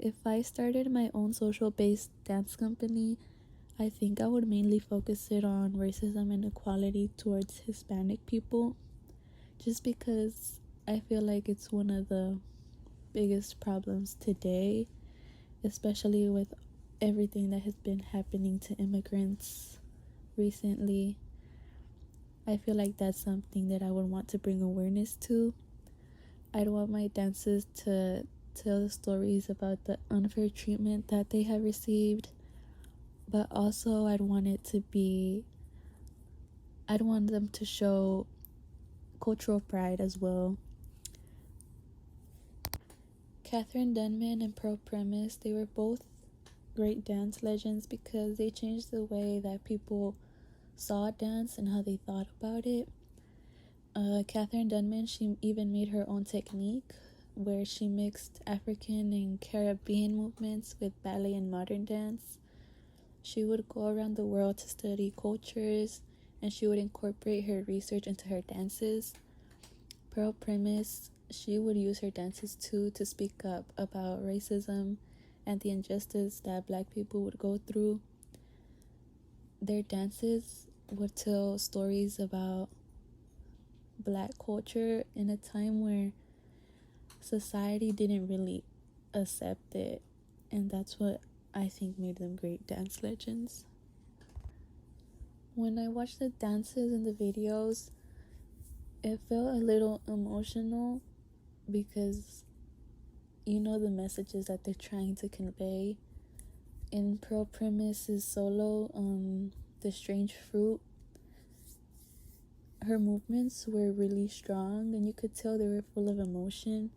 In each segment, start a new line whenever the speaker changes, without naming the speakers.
If I started my own social-based dance company, I think I would mainly focus it on racism and equality towards Hispanic people, just because I feel like it's one of the biggest problems today, especially with everything that has been happening to immigrants recently. I feel like that's something that I would want to bring awareness to. I'd want my dances to tell the stories about the unfair treatment that they have received, but also I'd want them to show cultural pride as well. Catherine Dunman and Pearl Premise, they were both great dance legends because they changed the way that people saw dance and how they thought about it. Catherine Dunman, she even made her own technique where she mixed African and Caribbean movements with ballet and modern dance. She would go around the world to study cultures, and she would incorporate her research into her dances. Pearl Premise, she would use her dances too to speak up about racism and the injustice that Black people would go through. Their dances would tell stories about Black culture in a time where society didn't really accept it, and that's what I think made them great dance legends. When I watched the dances and the videos, it felt a little emotional because the messages that they're trying to convey. In Pearl Premise's solo on The Strange Fruit, her movements were really strong and you could tell they were full of emotion.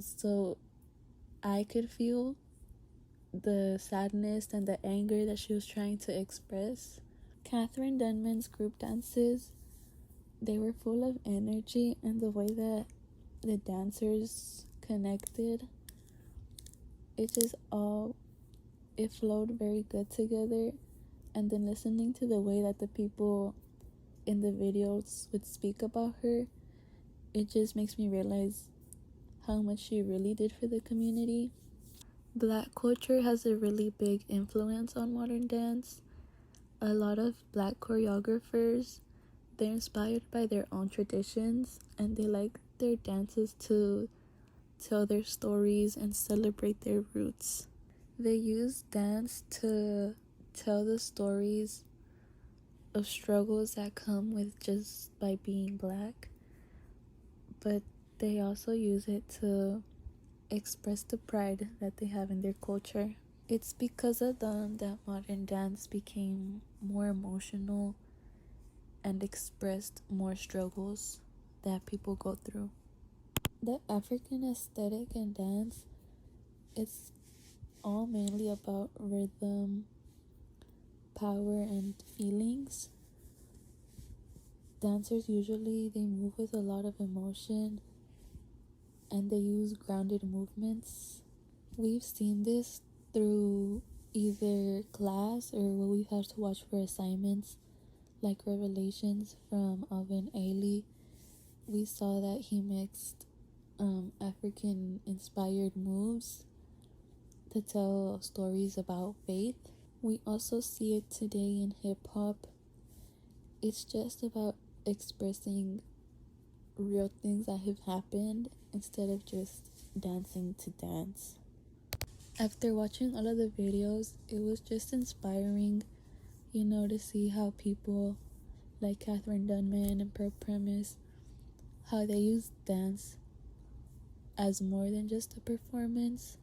So I could feel the sadness and the anger that she was trying to express. Catherine Dunman's group dances, they were full of energy, and the way that the dancers connected, it flowed very good together. And then listening to the way that the people in the videos would speak about her, it just makes me realize how much she really did for the community. Black culture has a really big influence on modern dance. A lot of Black choreographers, they're inspired by their own traditions, and they like their dances to tell their stories and celebrate their roots. They use dance to tell the stories of struggles that come with just by being Black, but they also use it to express the pride that they have in their culture. It's because of them that modern dance became more emotional and expressed more struggles that people go through. The African aesthetic and dance, it's all mainly about rhythm, power, and feelings. Dancers usually they move with a lot of emotion and they use grounded movements. We've seen this through either class or what we've had to watch for assignments, like Revelations from Alvin Ailey. We saw that he mixed African inspired moves to tell stories about faith. We also see it today in hip hop. It's just about expressing real things that have happened instead of just dancing to dance. After watching all of the videos, it was just inspiring, to see how people like Catherine Dunman and Pearl Premise, how they use dance as more than just a performance.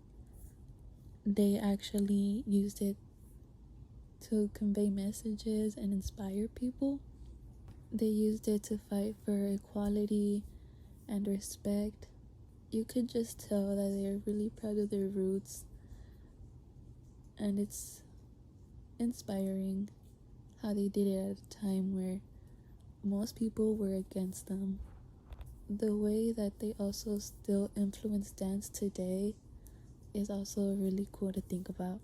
They actually used it to convey messages and inspire people. They used it to fight for equality and respect. You could just tell that they're really proud of their roots, and it's inspiring how they did it at a time where most people were against them. The way that they also still influence dance today is also really cool to think about.